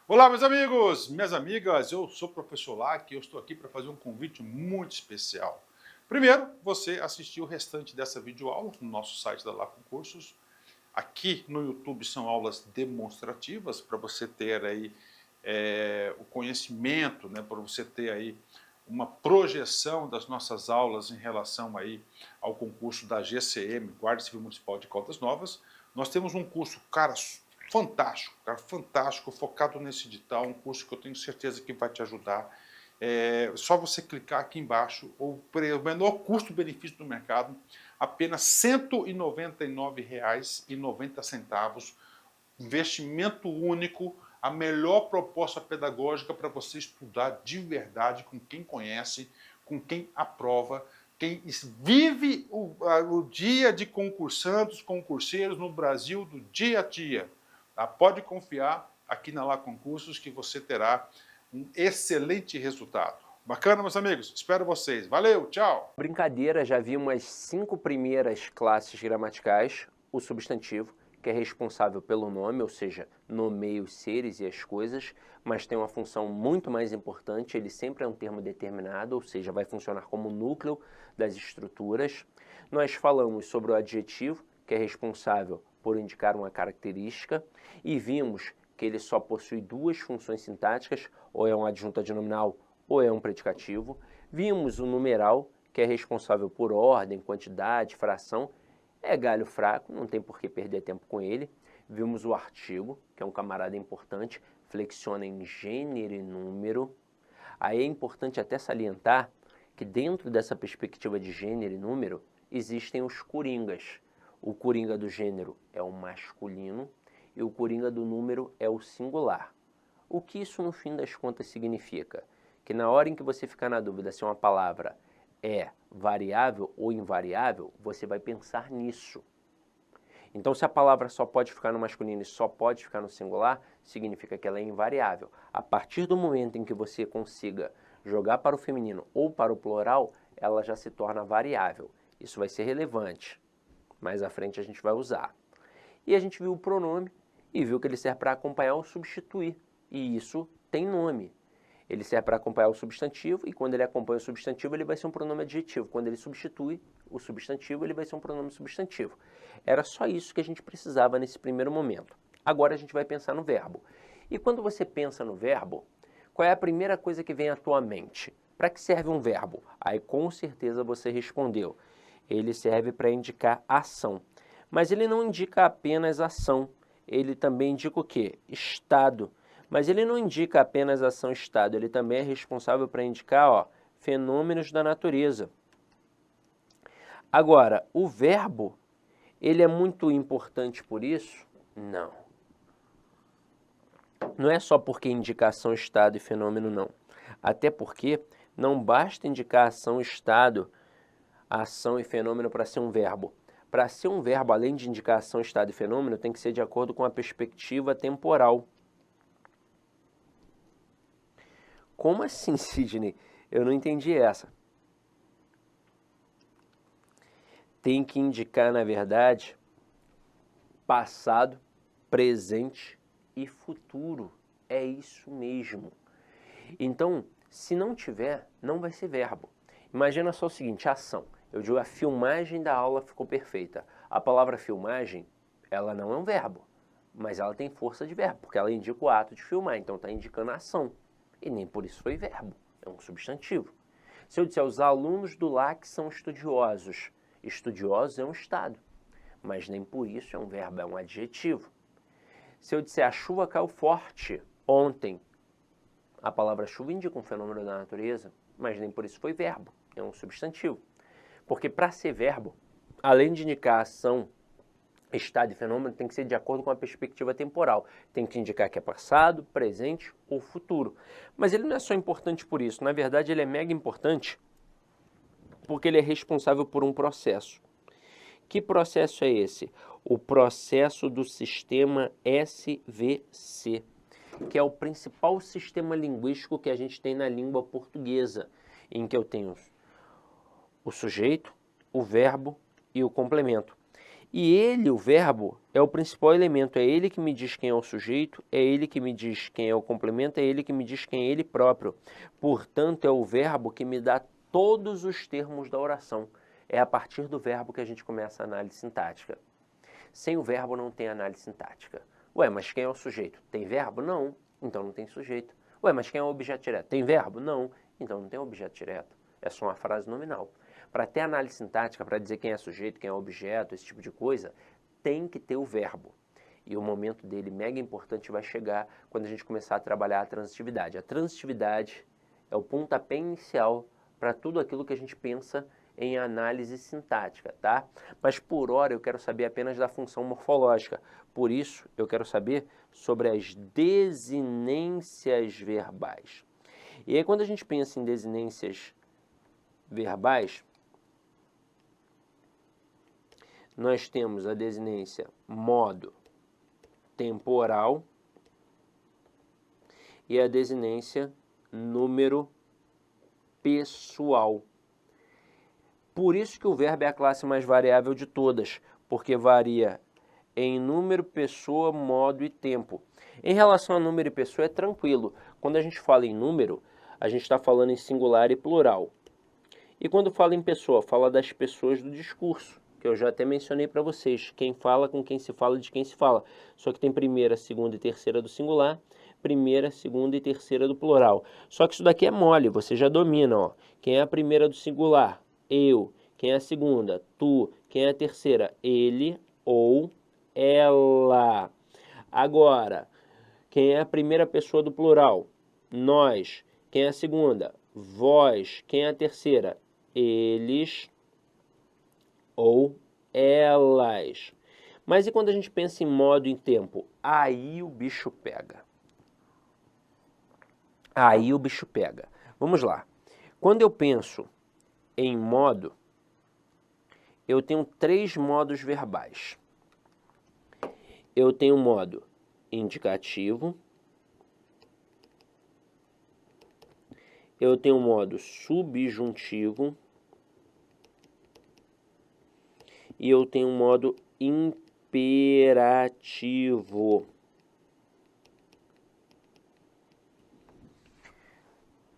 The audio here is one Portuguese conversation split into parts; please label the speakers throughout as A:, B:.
A: Olá, meus amigos, minhas amigas, eu sou o professor Lac e eu estou aqui para fazer um convite muito especial. Primeiro, você assistir o restante dessa videoaula no nosso site da Lacon Cursos. Aqui no YouTube são aulas demonstrativas para você ter aí o conhecimento, né, para você ter aí uma projeção das nossas aulas em relação aí ao concurso da GCM, Guarda Civil Municipal de Caldas Novas. Nós temos um curso, cara, fantástico, focado nesse edital, um curso que eu tenho certeza que vai te ajudar. Só você clicar aqui embaixo, o menor custo-benefício do mercado, apenas R$ 199,90, investimento único, a melhor proposta pedagógica para você estudar de verdade com quem conhece, com quem aprova, quem vive o dia de concursandos, concurseiros no Brasil do dia a dia. Tá? Pode confiar aqui na Lacon Cursos que você terá um excelente resultado. Bacana, meus amigos? Espero vocês. Valeu, tchau!
B: Brincadeira, já vimos as 5 primeiras classes gramaticais, o substantivo, que é responsável pelo nome, ou seja, nomeia os seres e as coisas, mas tem uma função muito mais importante, ele sempre é um termo determinado, ou seja, vai funcionar como núcleo das estruturas. Nós falamos sobre o adjetivo, que é responsável por indicar uma característica, e vimos que ele só possui 2 funções sintáticas, ou é um adjunto adnominal ou é um predicativo. Vimos o numeral, que é responsável por ordem, quantidade, fração, é galho fraco, não tem por que perder tempo com ele. Vimos o artigo, que é um camarada importante, flexiona em gênero e número. Aí é importante até salientar que dentro dessa perspectiva de gênero e número, existem os coringas. O coringa do gênero é o masculino e o coringa do número é o singular. O que isso, no fim das contas, significa? Que na hora em que você ficar na dúvida se uma palavra é variável ou invariável, você vai pensar nisso. Então, se a palavra só pode ficar no masculino e só pode ficar no singular, significa que ela é invariável. A partir do momento em que você consiga jogar para o feminino ou para o plural, ela já se torna variável. Isso vai ser relevante. Mais à frente a gente vai usar. E a gente viu o pronome e viu que ele serve para acompanhar ou substituir. E isso tem nome. Ele serve para acompanhar o substantivo, e quando ele acompanha o substantivo, ele vai ser um pronome adjetivo. Quando ele substitui o substantivo, ele vai ser um pronome substantivo. Era só isso que a gente precisava nesse primeiro momento. Agora a gente vai pensar no verbo. E quando você pensa no verbo, qual é a primeira coisa que vem à tua mente? Para que serve um verbo? Aí com certeza você respondeu. Ele serve para indicar ação. Mas ele não indica apenas ação. Ele também indica o quê? Estado. Mas ele não indica apenas ação-estado, ele também é responsável para indicar fenômenos da natureza. Agora, o verbo, ele é muito importante por isso? Não. Não é só porque indica ação, estado e fenômeno, não. Até porque não basta indicar ação, estado, ação e fenômeno para ser um verbo. Para ser um verbo, além de indicar ação, estado e fenômeno, tem que ser de acordo com a perspectiva temporal. Como assim, Sidney? Eu não entendi essa. Tem que indicar, na verdade, passado, presente e futuro. É isso mesmo. Então, se não tiver, não vai ser verbo. Imagina só o seguinte, ação. Eu digo a filmagem da aula ficou perfeita. A palavra filmagem, ela não é um verbo, mas ela tem força de verbo, porque ela indica o ato de filmar, então está indicando a ação. E nem por isso foi verbo, é um substantivo. Se eu disser os alunos do LAC são estudiosos, estudiosos é um estado, mas nem por isso é um verbo, é um adjetivo. Se eu disser a chuva caiu forte ontem, a palavra chuva indica um fenômeno da natureza, mas nem por isso foi verbo, é um substantivo. Porque para ser verbo, além de indicar ação, estado e fenômeno, tem que ser de acordo com a perspectiva temporal. Tem que indicar que é passado, presente ou futuro. Mas ele não é só importante por isso. Na verdade, ele é mega importante porque ele é responsável por um processo. Que processo é esse? O processo do sistema SVC, que é o principal sistema linguístico que a gente tem na língua portuguesa, em que eu tenho o sujeito, o verbo e o complemento. E ele, o verbo, é o principal elemento, é ele que me diz quem é o sujeito, é ele que me diz quem é o complemento, é ele que me diz quem é ele próprio. Portanto, é o verbo que me dá todos os termos da oração. É a partir do verbo que a gente começa a análise sintática. Sem o verbo não tem análise sintática. Ué, mas quem é o sujeito? Tem verbo? Não. Então não tem sujeito. Ué, mas quem é o objeto direto? Tem verbo? Não. Então não tem objeto direto. É só uma frase nominal. Para ter análise sintática, para dizer quem é sujeito, quem é objeto, esse tipo de coisa, tem que ter o verbo. E o momento dele mega importante vai chegar quando a gente começar a trabalhar a transitividade. A transitividade é o pontapé inicial para tudo aquilo que a gente pensa em análise sintática, tá? Mas por hora eu quero saber apenas da função morfológica. Por isso, eu quero saber sobre as desinências verbais. E aí, quando a gente pensa em desinências verbais, nós temos a desinência modo temporal e a desinência número pessoal. Por isso que o verbo é a classe mais variável de todas, porque varia em número, pessoa, modo e tempo. Em relação a número e pessoa é tranquilo. Quando a gente fala em número, a gente está falando em singular e plural. E quando fala em pessoa, fala das pessoas do discurso, que eu já até mencionei para vocês. Quem fala com quem se fala, de quem se fala. Só que tem primeira, segunda e terceira do singular, primeira, segunda e terceira do plural. Só que isso daqui é mole, você já domina, ó. Quem é a primeira do singular? Eu. Quem é a segunda? Tu. Quem é a terceira? Ele ou ela. Agora, quem é a primeira pessoa do plural? Nós. Quem é a segunda? Vós. Quem é a terceira? Eles ou elas. Mas e quando a gente pensa em modo e em tempo? Aí o bicho pega. Aí o bicho pega. Vamos lá. Quando eu penso em modo, eu tenho 3 modos verbais. Eu tenho o modo indicativo, eu tenho o modo subjuntivo e eu tenho o modo imperativo.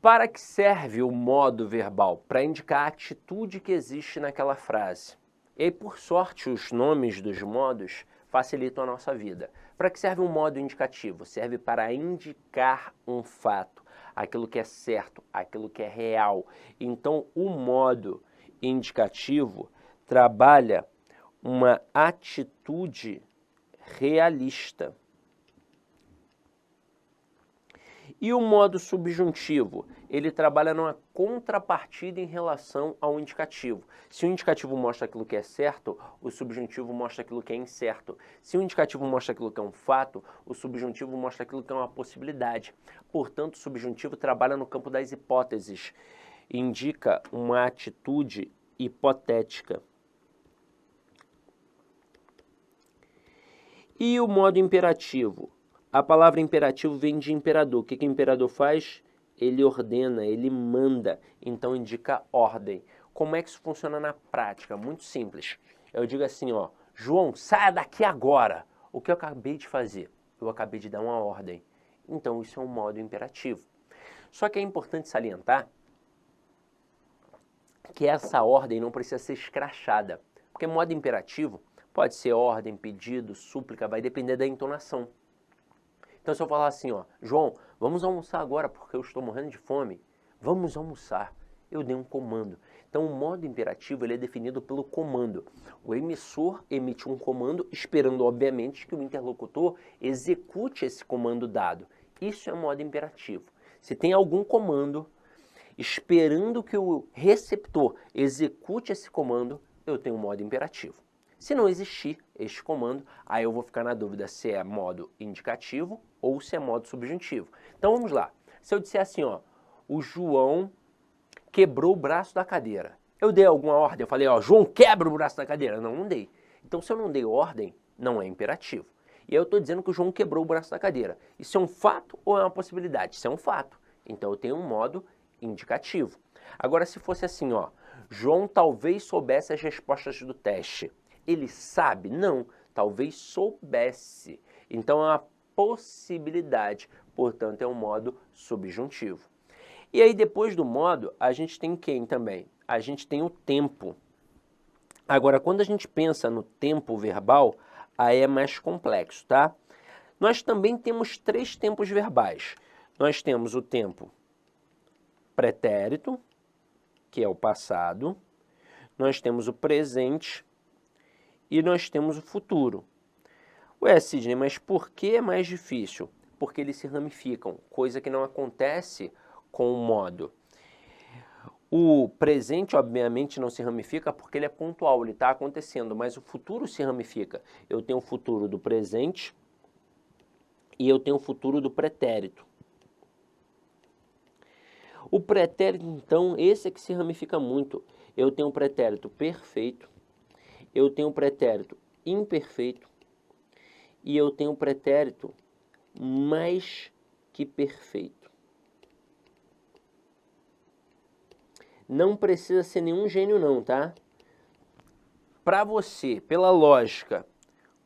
B: Para que serve o modo verbal? Para indicar a atitude que existe naquela frase. E aí, por sorte, os nomes dos modos facilitam a nossa vida. Para que serve um modo indicativo? Serve para indicar um fato, aquilo que é certo, aquilo que é real. Então, o modo indicativo trabalha uma atitude realista. E o modo subjuntivo? Ele trabalha numa contrapartida em relação ao indicativo. Se o indicativo mostra aquilo que é certo, o subjuntivo mostra aquilo que é incerto. Se o indicativo mostra aquilo que é um fato, o subjuntivo mostra aquilo que é uma possibilidade. Portanto, o subjuntivo trabalha no campo das hipóteses. Indica uma atitude hipotética. E o modo imperativo? A palavra imperativo vem de imperador. O que o imperador faz? Ele ordena, ele manda, então indica ordem. Como é que isso funciona na prática? Muito simples. Eu digo assim, ó, João, saia daqui agora. O que eu acabei de fazer? Eu acabei de dar uma ordem. Então isso é um modo imperativo. Só que é importante salientar que essa ordem não precisa ser escrachada. Porque modo imperativo pode ser ordem, pedido, súplica, vai depender da entonação. Então, se eu falar assim, ó, João, vamos almoçar agora porque eu estou morrendo de fome. Vamos almoçar. Eu dei um comando. Então, o modo imperativo ele é definido pelo comando. O emissor emite um comando esperando, obviamente, que o interlocutor execute esse comando dado. Isso é modo imperativo. Se tem algum comando esperando que o receptor execute esse comando, eu tenho um modo imperativo. Se não existir este comando, aí eu vou ficar na dúvida se é modo indicativo ou se é modo subjuntivo. Então vamos lá. Se eu disser assim, ó, o João quebrou o braço da cadeira. Eu dei alguma ordem? Eu falei, ó, João quebra o braço da cadeira. Não, não dei. Então se eu não dei ordem, não é imperativo. E aí eu estou dizendo que o João quebrou o braço da cadeira. Isso é um fato ou é uma possibilidade? Isso é um fato. Então eu tenho um modo indicativo. Agora se fosse assim, ó, João talvez soubesse as respostas do teste. Ele sabe? Não. Talvez soubesse. Então é uma possibilidade, portanto é um modo subjuntivo. E aí depois do modo, a gente tem quem também? A gente tem o tempo. Agora, quando a gente pensa no tempo verbal, aí é mais complexo, tá? Nós também temos 3 tempos verbais. Nós temos o tempo pretérito, que é o passado, nós temos o presente e nós temos o futuro. Ué, Sidney, mas por que é mais difícil? Porque eles se ramificam, coisa que não acontece com o modo. O presente, obviamente, não se ramifica porque ele é pontual, ele está acontecendo, mas o futuro se ramifica. Eu tenho o futuro do presente e eu tenho o futuro do pretérito. O pretérito, então, esse é que se ramifica muito. Eu tenho um pretérito perfeito, eu tenho um pretérito imperfeito e eu tenho um pretérito mais que perfeito. Não precisa ser nenhum gênio não, tá? Para você, pela lógica,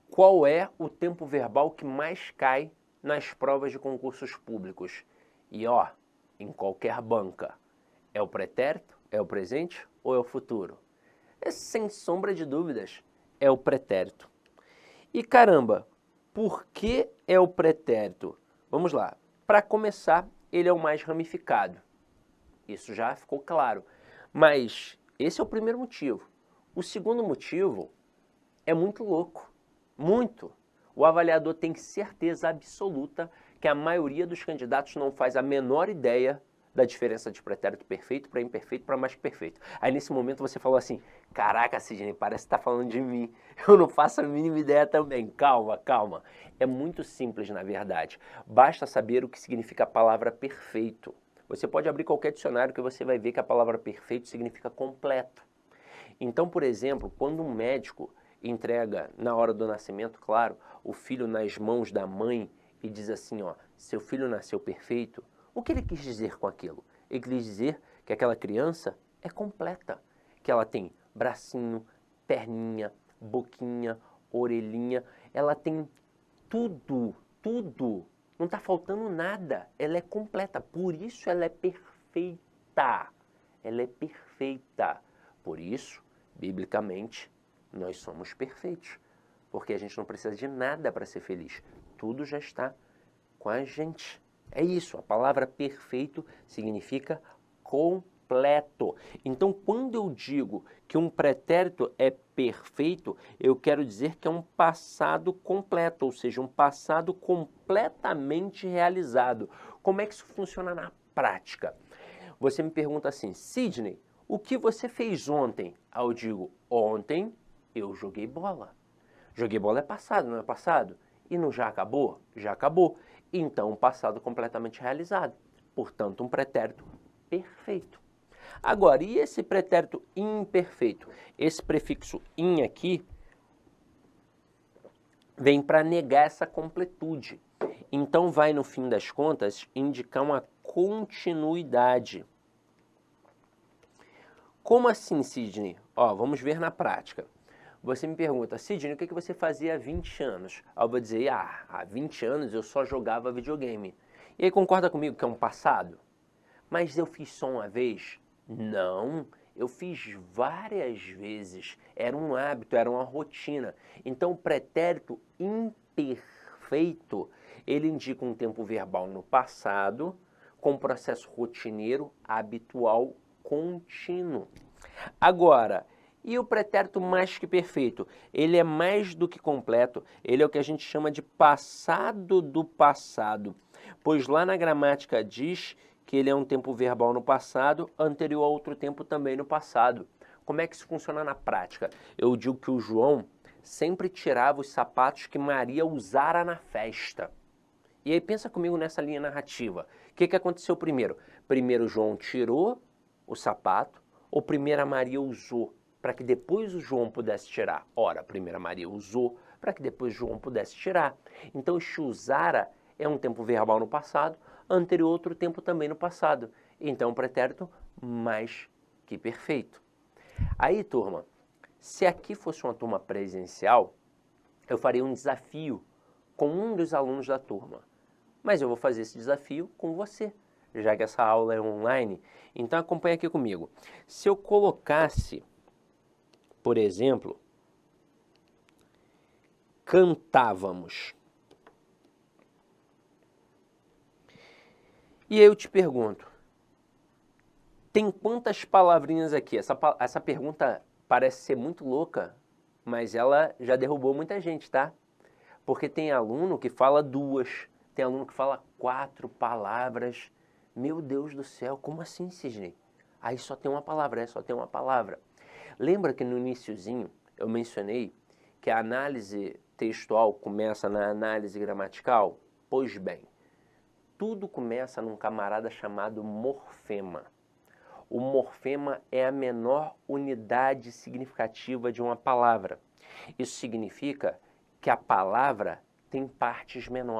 B: qual é o tempo verbal que mais cai nas provas de concursos públicos? E ó, em qualquer banca, é o pretérito, é o presente ou é o futuro? É sem sombra de dúvidas, é o pretérito. E caramba, por que é o pretérito? Vamos lá, para começar, ele é o mais ramificado. Isso já ficou claro. Mas esse é o primeiro motivo. O segundo motivo é muito louco. Muito. O avaliador tem certeza absoluta que a maioria dos candidatos não faz a menor ideia da diferença de pretérito perfeito para imperfeito para mais que perfeito. Aí nesse momento você falou assim, caraca, Sidney, parece que está falando de mim. Eu não faço a mínima ideia também. Calma, calma. É muito simples, na verdade. Basta saber o que significa a palavra perfeito. Você pode abrir qualquer dicionário que você vai ver que a palavra perfeito significa completo. Então, por exemplo, quando um médico entrega, na hora do nascimento, claro, o filho nas mãos da mãe e diz assim, ó, seu filho nasceu perfeito, o que ele quis dizer com aquilo? Ele quis dizer que aquela criança é completa, que ela tem bracinho, perninha, boquinha, orelhinha, ela tem tudo, tudo. Não está faltando nada, ela é completa, por isso ela é perfeita. Ela é perfeita. Por isso, biblicamente, nós somos perfeitos. Porque a gente não precisa de nada para ser feliz. Tudo já está com a gente. É isso, a palavra perfeito significa completo. Então, quando eu digo que um pretérito é perfeito, eu quero dizer que é um passado completo, ou seja, um passado completamente realizado. Como é que isso funciona na prática? Você me pergunta assim, Sidney, o que você fez ontem? Aí eu digo, ontem eu joguei bola. Joguei bola é passado, não é passado? E não já acabou? Já acabou. Então, um passado completamente realizado. Portanto, um pretérito perfeito. Agora, e esse pretérito imperfeito? Esse prefixo in aqui vem para negar essa completude. Então, vai, no fim das contas, indicar uma continuidade. Como assim, Sidney? Ó, vamos ver na prática. Você me pergunta, Sidney, o que você fazia há 20 anos? Aí eu vou dizer, há 20 anos eu só jogava videogame. E aí concorda comigo que é um passado? Mas eu fiz só uma vez? Não, eu fiz várias vezes. Era um hábito, era uma rotina. Então, o pretérito imperfeito, ele indica um tempo verbal no passado, com processo rotineiro, habitual, contínuo. Agora, e o pretérito mais que perfeito? Ele é mais do que completo, ele é o que a gente chama de passado do passado, pois lá na gramática diz que ele é um tempo verbal no passado, anterior a outro tempo também no passado. Como é que isso funciona na prática? Eu digo que o João sempre tirava os sapatos que Maria usara na festa. E aí pensa comigo nessa linha narrativa. O que aconteceu primeiro? Primeiro o João tirou o sapato, ou primeiro a Maria usou, para que depois o João pudesse tirar? Ora, primeiro a Maria usou, para que depois o João pudesse tirar. Então, este usara é um tempo verbal no passado, anterior outro tempo também no passado. Então, pretérito mais que perfeito. Aí, turma, Se aqui fosse uma turma presencial, eu faria um desafio com um dos alunos da turma. Mas eu vou fazer esse desafio com você, já que essa aula é online. Então acompanha aqui comigo. Se eu colocasse, por exemplo, cantávamos. E aí eu te pergunto, tem quantas palavrinhas aqui? Essa pergunta parece ser muito louca, mas ela já derrubou muita gente, tá? Porque tem aluno que fala 2, tem aluno que fala 4 palavras. Meu Deus do céu, como assim, Cisney? Aí só tem uma palavra, só tem uma palavra. Lembra que no iniciozinho eu mencionei que a análise textual começa na análise gramatical? Pois bem, tudo começa num camarada chamado morfema. O morfema é a menor unidade significativa de uma palavra. Isso significa que a palavra tem partes menores.